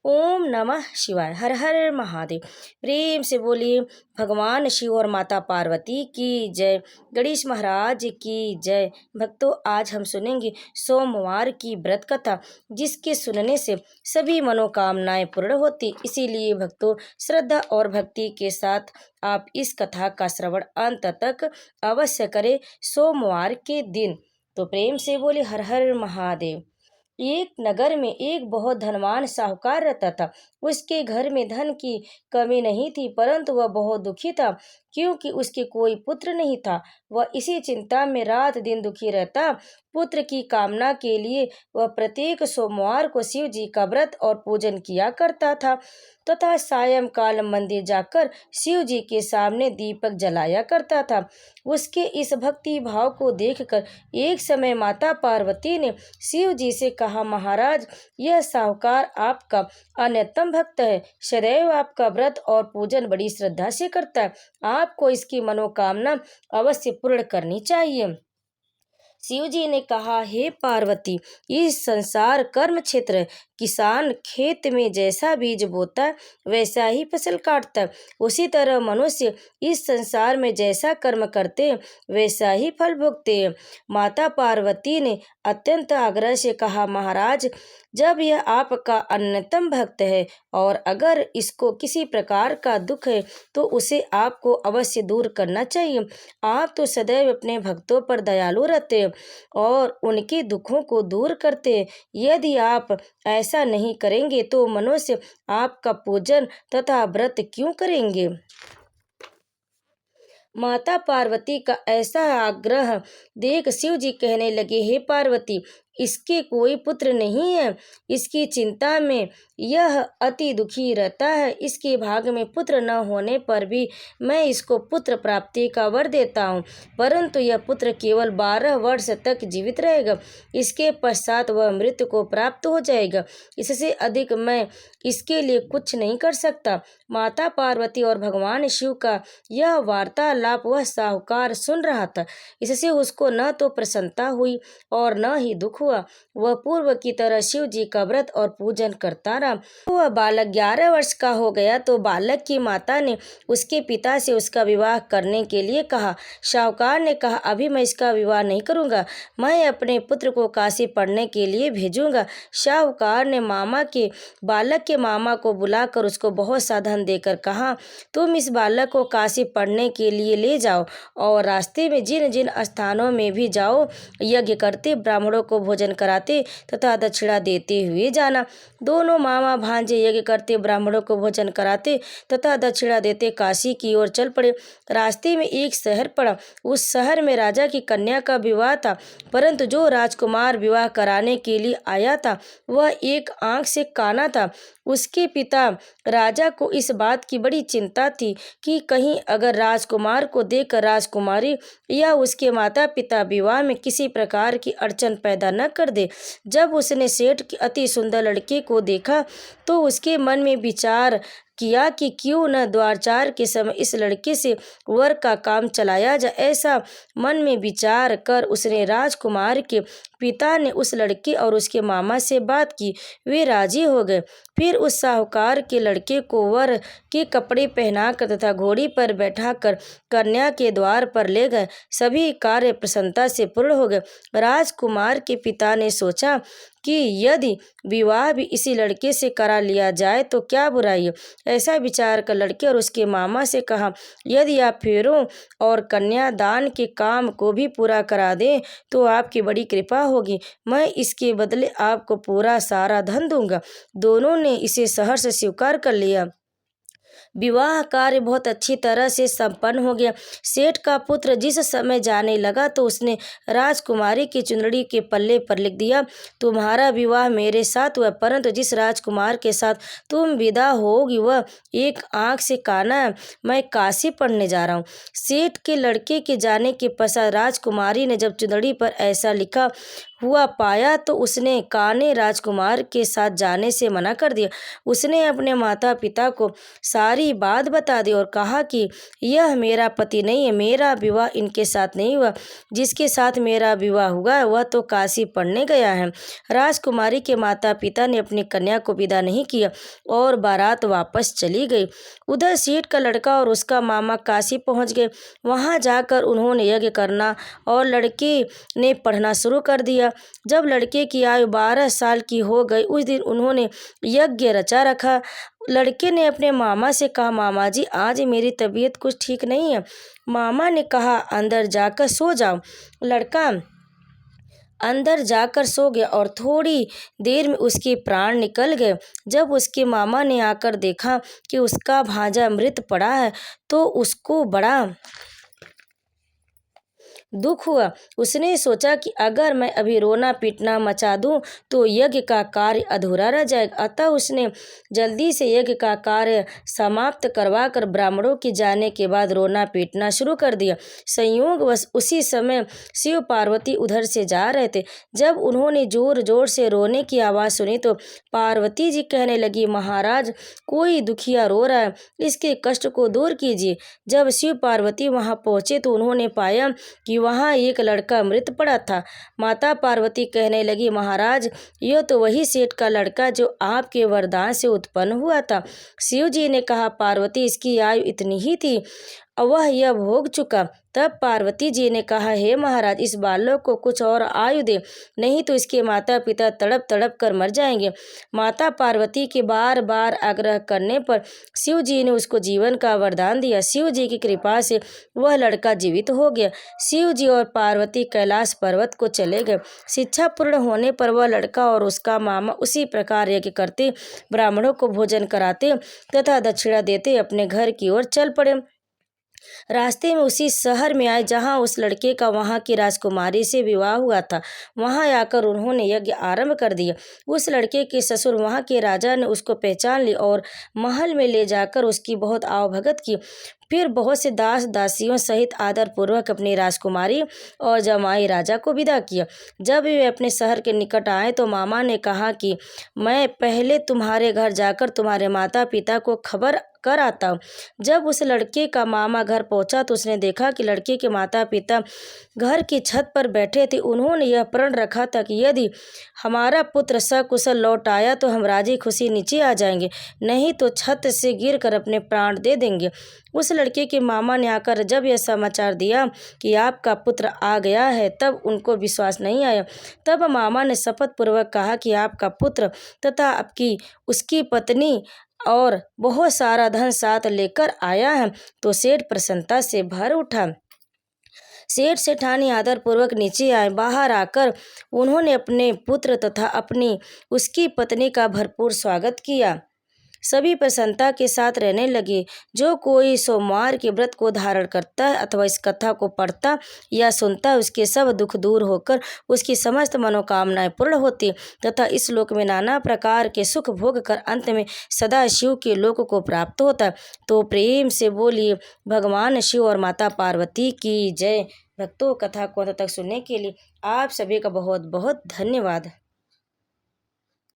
ओम नमः शिवाय। हर हर महादेव। प्रेम से बोलिए भगवान शिव और माता पार्वती की जय, गणेश महाराज की जय। भक्तों, आज हम सुनेंगे सोमवार की व्रत कथा, जिसके सुनने से सभी मनोकामनाएं पूर्ण होती। इसीलिए भक्तों, श्रद्धा और भक्ति के साथ आप इस कथा का श्रवण अंत तक अवश्य करें सोमवार के दिन। तो प्रेम से बोले हर हर महादेव। एक नगर में एक बहुत धनवान साहूकार रहता था। उसके घर में धन की कमी नहीं थी, परंतु वह बहुत दुखी था, क्योंकि उसके कोई पुत्र नहीं था। वह इसी चिंता में रात दिन दुखी रहता। पुत्र की कामना के लिए वह प्रत्येक सोमवार को शिव जी का व्रत और पूजन किया करता था तथा सायंकाल मंदिर जाकर शिव जी के सामने दीपक जलाया करता था। उसके इस भक्ति भाव को देखकर एक समय माता पार्वती ने शिव जी से कहा, महाराज, यह साहूकार आपका अन्यतम भक्त है, सदैव आपका व्रत और पूजन बड़ी श्रद्धा से करता है। आपको इसकी मनोकामना अवश्य पूर्ण करनी चाहिए। शिव जी ने कहा, हे पार्वती, इस संसार कर्म क्षेत्र है। किसान खेत में जैसा बीज बोता है वैसा ही फसल काटता है। उसी तरह मनुष्य इस संसार में जैसा कर्म करते हैं वैसा ही फल भोगते हैं। माता पार्वती ने अत्यंत आग्रह से कहा, महाराज, जब यह आपका अन्यतम भक्त है और अगर इसको किसी प्रकार का दुख है तो उसे आपको अवश्य दूर करना चाहिए। आप तो सदैव अपने भक्तों पर दयालु रहते हैं और उनके दुखों को दूर करते हैं। यदि आप ऐसा नहीं करेंगे तो मनुष्य आपका पूजन तथा व्रत क्यों करेंगे। माता पार्वती का ऐसा आग्रह देख शिव जी कहने लगे, हे पार्वती, इसके कोई पुत्र नहीं है। इसकी चिंता में यह अति दुखी रहता है। इसके भाग में पुत्र न होने पर भी मैं इसको पुत्र प्राप्ति का वर देता हूँ, परंतु यह पुत्र केवल 12 वर्ष तक जीवित रहेगा। इसके पश्चात वह मृत्यु को प्राप्त हो जाएगा। इससे अधिक मैं इसके लिए कुछ नहीं कर सकता। माता पार्वती और भगवान शिव का यह वार्तालाप वह साहूकार सुन रहा था। इससे उसको न तो प्रसन्नता हुई और न ही दुख हुआ। वह पूर्व की तरह शिव जी का व्रत और पूजन करता रहा। वह बालक 11 वर्ष का हो गया तो बालक की माता ने उसके पिता से उसका विवाह करने के लिए कहा। साहूकार ने कहा, अभी मैं इसका विवाह नहीं करूंगा, मैं अपने पुत्र को काशी पढ़ने के लिए भेजूंगा। साहूकार ने बालक के मामा को बुलाकर उसको बहुत सा धन देकर कहा, तुम इस बालक को काशी पढ़ने के लिए ले जाओ और रास्ते में जिन जिन स्थानों में भी जाओ, यज्ञ करते, ब्राह्मणों को भोजन कराते तथा दक्षिणा देते हुए जाना। दोनों मामा भांजे यज्ञ करते, ब्राह्मणों को भोजन कराते तथा दक्षिणा देते काशी की ओर चल पड़े। रास्ते में एक शहर पड़ा। उस शहर में राजा की कन्या का विवाह था, परंतु जो राजकुमार विवाह कराने के लिए आया था वह एक आंख से काना था। उसके पिता राजा को इस बात की बड़ी चिंता थी कि कहीं अगर राजकुमार को देखकर राजकुमारी या उसके माता पिता विवाह में किसी प्रकार की अड़चन पैदा न कर दे। जब उसने सेठ की अति सुंदर लड़के को देखा तो उसके मन में विचार किया कि क्यों न द्वारचार के समय इस लड़के से वर का काम चलाया जाए। ऐसा मन में विचार कर उसने राजकुमार के पिता ने उस लड़के और उसके मामा से बात की। वे राजी हो गए। फिर उस साहूकार के लड़के को वर के कपड़े पहनाकर तथा घोड़ी पर बैठाकर कन्या के द्वार पर ले गए। सभी कार्य प्रसन्नता से पूर्ण हो गए। राजकुमार के पिता ने सोचा कि यदि विवाह भी इसी लड़के से करा लिया जाए तो क्या बुराई है। ऐसा विचार कर लड़के और उसके मामा से कहा, यदि आप फेरों और कन्यादान के काम को भी पूरा करा दें तो आपकी बड़ी कृपा होगी। मैं इसके बदले आपको पूरा सारा धन दूंगा। दोनों ने इसे सहर्ष स्वीकार कर लिया। विवाह कार्य बहुत अच्छी तरह से संपन्न हो गया। सेठ का पुत्र जिस समय जाने लगा तो उसने राजकुमारी की चुंदड़ी के पल्ले पर लिख दिया, तुम्हारा विवाह मेरे साथ हुआ, परंतु जिस राजकुमार के साथ तुम विदा होगी वह एक आंख से काना है। मैं काशी पढ़ने जा रहा हूँ। सेठ के लड़के के जाने के पश्चात राजकुमारी ने जब चुंदड़ी पर ऐसा लिखा, हुआ पाया तो उसने कान्हे राजकुमार के साथ जाने से मना कर दिया। उसने अपने माता पिता को सारी बात बता दी और कहा कि यह मेरा पति नहीं है, मेरा विवाह इनके साथ नहीं हुआ। जिसके साथ मेरा विवाह हुआ वह तो काशी पढ़ने गया है। राजकुमारी के माता पिता ने अपनी कन्या को विदा नहीं किया और बारात वापस चली गई। उधर सेठ का लड़का और उसका मामा काशी पहुंच गए। वहां जाकर उन्होंने यज्ञ करना और लड़के ने पढ़ना शुरू कर दिया। जब लड़के की आयु 12 साल की हो गई उस दिन उन्होंने यज्ञ रचा रखा। लड़के ने अपने मामा से कहा, मामा जी आज मेरी तबीयत कुछ ठीक नहीं है। मामा ने कहा, अंदर जाकर सो जाओ। लड़का अंदर जाकर सो गया और थोड़ी देर में उसके प्राण निकल गए। जब उसके मामा ने आकर देखा कि उसका भांजा मृत पड़ा है तो उसको बड़ा दुख हुआ। उसने सोचा कि अगर मैं अभी रोना पीटना मचा दूं तो यज्ञ का कार्य अधूरा रह जाएगा। अतः उसने जल्दी से यज्ञ का कार्य समाप्त करवाकर ब्राह्मणों के जाने के बाद रोना पीटना शुरू कर दिया। संयोगवश उसी समय शिव पार्वती उधर से जा रहे थे। जब उन्होंने जोर जोर से रोने की आवाज़ सुनी तो पार्वती जी कहने लगी, महाराज कोई दुखिया रो रहा है, इसके कष्ट को दूर कीजिए। जब शिव पार्वती वहां पहुंचे तो उन्होंने पाया कि वहाँ एक लड़का मृत पड़ा था। माता पार्वती कहने लगी, महाराज यह तो वही सेठ का लड़का जो आपके वरदान से उत्पन्न हुआ था। शिव जी ने कहा, पार्वती इसकी आयु इतनी ही थी, वह यह भोग चुका। तब पार्वती जी ने कहा, हे महाराज इस बालक को कुछ और आयु दे, नहीं तो इसके माता पिता तड़प तड़प कर मर जाएंगे। माता पार्वती के बार बार आग्रह करने पर शिव जी ने उसको जीवन का वरदान दिया। शिव जी की कृपा से वह लड़का जीवित हो गया। शिव जी और पार्वती कैलाश पर्वत को चले गए। शिक्षा पूर्ण होने पर वह लड़का और उसका मामा उसी प्रकार यज्ञ करते, ब्राह्मणों को भोजन कराते तथा दक्षिणा देते अपने घर की ओर चल पड़े। रास्ते में उसी शहर में आए जहां उस लड़के का वहां की राजकुमारी से विवाह हुआ था। वहां आकर उन्होंने यज्ञ आरंभ कर दिया। उस लड़के के ससुर वहां के राजा ने उसको पहचान ली और महल में ले जाकर उसकी बहुत आवभगत की। फिर बहुत से दास दासियों सहित आदर पूर्वक अपनी राजकुमारी और जमाई राजा को विदा किया। जब वे अपने शहर के निकट आए तो मामा ने कहा कि मैं पहले तुम्हारे घर जाकर तुम्हारे माता पिता को खबर कर आता हूँ। जब उस लड़के का मामा घर पहुंचा तो उसने देखा कि लड़के के माता पिता घर की छत पर बैठे थे। उन्होंने यह प्रण रखा था कि यदि हमारा पुत्र सकुशल लौट आया तो हम राजी खुशी नीचे आ जाएंगे, नहीं तो छत से गिरकर अपने प्राण दे देंगे। उस लड़के के मामा ने आकर जब यह समाचार दिया कि आपका पुत्र आ गया है तब उनको विश्वास नहीं आया। तब मामा ने शपथ पूर्वक कहा कि आपका पुत्र तथा आपकी उसकी पत्नी और बहुत सारा धन साथ लेकर आया है। तो सेठ प्रसन्नता से भर उठा। सेठ सेठानी आदर पूर्वक नीचे आए। बाहर आकर उन्होंने अपने पुत्र तथा अपनी उसकी पत्नी का भरपूर स्वागत किया। सभी प्रसन्नता के साथ रहने लगे। जो कोई सोमवार के व्रत को धारण करता है अथवा इस कथा को पढ़ता या सुनता है उसके सब दुख दूर होकर उसकी समस्त मनोकामनाएं पूर्ण होती तथा इस लोक में नाना प्रकार के सुख भोग कर अंत में सदा शिव के लोक को प्राप्त होता। तो प्रेम से बोलिए भगवान शिव और माता पार्वती की जय। भक्तों, कथा को अंत तक सुनने के लिए आप सभी का बहुत बहुत धन्यवाद।